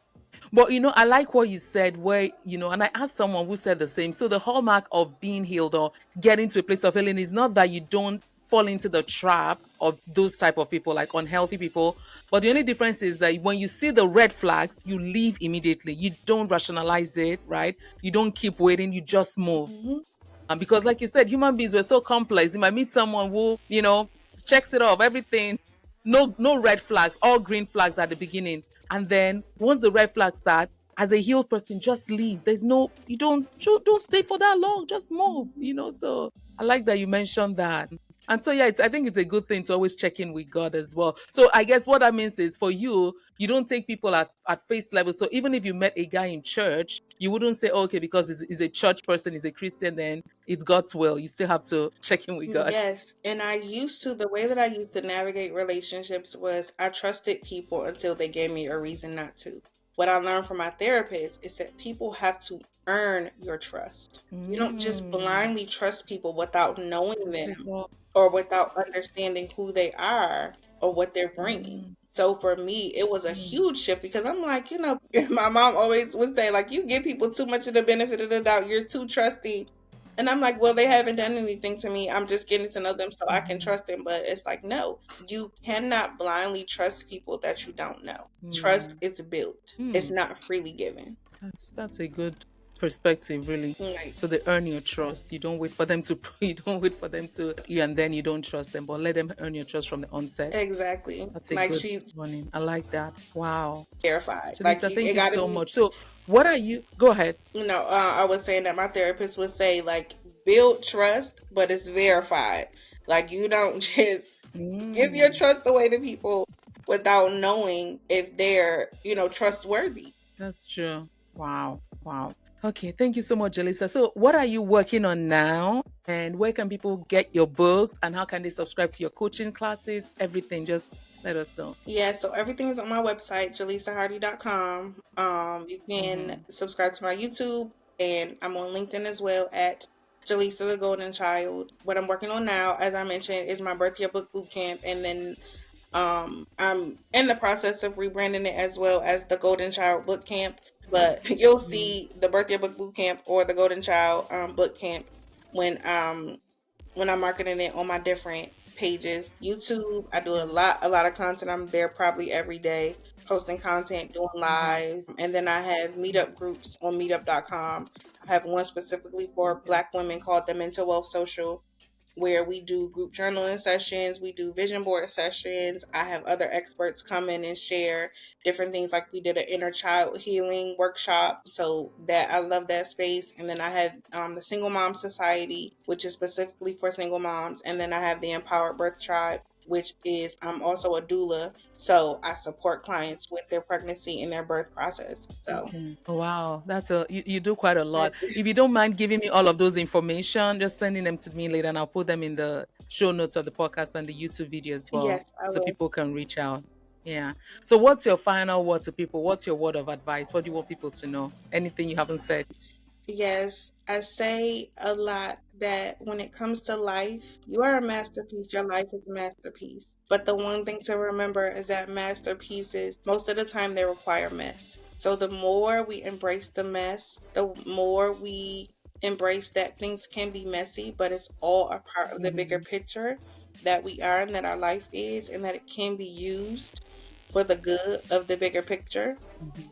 But I like what you said, and I asked someone who said the same. So the hallmark of being healed or getting to a place of healing is not that you don't fall into the trap of those type of people, like unhealthy people. But the only difference is that when you see the red flags, you leave immediately. You don't rationalize it, right? You don't keep waiting, you just move. Hmm. Because, like you said, human beings were so complex. You might meet someone who, checks it off, everything, no red flags, all green flags at the beginning. And then once the red flags start, as a healed person, just leave. There's no, you don't stay for that long. Just move. So I like that you mentioned that. And so yeah, I think it's a good thing to always check in with God as well. So I guess what that means is for you, you don't take people at face level. So even if you met a guy in church, you wouldn't say, oh, okay, because he's a church person, he's a Christian, then it's God's will. You still have to check in with God. Yes, and the way that I used to navigate relationships was I trusted people until they gave me a reason not to. What I learned from my therapist is that people have to earn your trust. You don't just Mm, blindly trust people without knowing that's a them good. or without understanding who they are or what they're bringing. Mm, So for me, it was a mm, huge shift because I'm like, my mom always would say, like, you give people too much of the benefit of the doubt. You're too trusting. And I'm like, well, they haven't done anything to me. I'm just getting to know them so I can mhm, trust them. But it's like, no, you cannot blindly trust people that you don't know. Trust mm, is built, it's mm. not freely given. That's a good perspective, really. Right. So they earn your trust. You don't wait for them to. You don't wait for them to you, and then you don't trust them. But let them earn your trust from the onset. Exactly. That's a Like good she's warning. I like that. Wow. terrified. Like Jaleesa, thank it you got to so be, much. So, what are you? Go ahead. I was saying that my therapist would say, like, build trust, but it's verified. Like, you don't just give your Mm, trust away to people without knowing if they're, trustworthy. that's true. Wow. Wow. Okay. Thank you so much, Jalisa. So, what are you working on now? And where can people get your books? And how can they subscribe to your coaching classes? Everything. Just let us know. Yeah, so everything is on my website, jalisahardy.com. You can Mm-hmm. subscribe to my YouTube, and I'm on LinkedIn as well at Jalisa the Golden Child. What I'm working on now, as I mentioned, is my Birth Your Book Boot Camp, and then I'm in the process of rebranding it as well as the Golden Child Boot Camp. But you'll Mm-hmm. see the Birth Your Book Boot Camp or the Golden Child Boot Camp when I'm marketing it on my different pages. YouTube, I do a lot of content. I'm there probably every day posting content, doing Mm-hmm. lives. And then I have meetup groups on meetup.com. I have one specifically for Okay. Black women called the Mental Wealth Social, where we do group journaling sessions, we do vision board sessions. I have other experts come in and share different things. Like we did an inner child healing workshop, so that I love that space. And then I have the Single Mom Society, which is specifically for single moms, and then I have the Empowered Birth Tribe. which is I'm also a doula. So I support clients with their pregnancy and their birth process. So Okay. Wow, that's you do quite a lot. that, If you don't mind giving me all of those information, just sending them to me later, and I'll put them in the show notes of the podcast and the YouTube video as well, yes, I so will. people can reach out. Yeah. So, what's your final word to people? What's your word of advice? What do you want people to know? Anything you haven't said? Yes, I say a lot that when it comes to life, you are a masterpiece. Your life is a masterpiece. But the one thing to remember is that masterpieces, most of the time, they require mess. So the more we embrace the mess, the more we embrace that things can be messy, but it's all a part of the bigger Mhm. picture that we are and that our life is, and that it can be used for the good of the bigger picture, Mhm.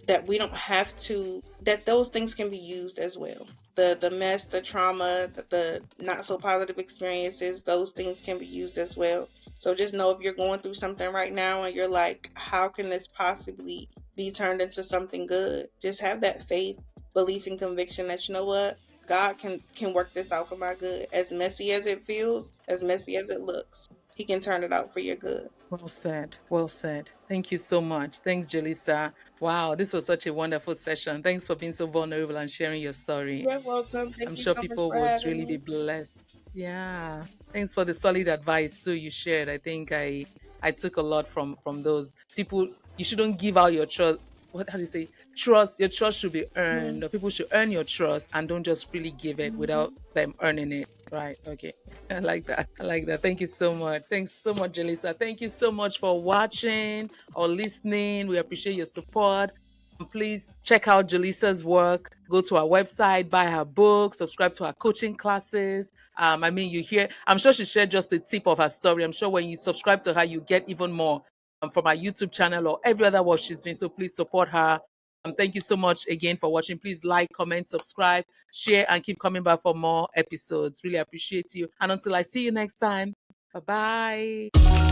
that we don't have to, that those things can be used as well. The mess, the trauma, the not so positive experiences, those things can be used as well. So just know if you're going through something right now and you're like, how can this possibly be turned into something good? Just have that faith, belief, and conviction that, you know what, God can work this out for my good. As messy as it feels, as messy as it looks, He can turn it out for your good. Well said. Well said. Thank you so much. Thanks, Jalisa. Wow, this was such a wonderful session. Thanks for being so vulnerable and sharing your story. You're welcome. Thank I'm you sure so much people for would having really be me. blessed. Yeah. Thanks for the solid advice too you shared. I think I took a lot from those people. You shouldn't give out your trust. What how do you say? Trust. Your trust should be earned. Or people should earn your trust and don't just freely give it without Mhm. them earning it. Right. Okay. I like that. I like that. Thank you so much. Thanks so much, Jalisa. Thank you so much for watching or listening. We appreciate your support. Please check out Jalisa's work. Go to our website, buy her book, subscribe to her coaching classes. I mean, you hear, I'm sure she shared just the tip of her story. I'm sure when you subscribe to her, you get even more from her YouTube channel or every other work she's doing. So please support her. Thank you so much again for watching. Please like, comment, subscribe, share, and keep coming back for more episodes. Really appreciate you. And until I see you next time, bye bye.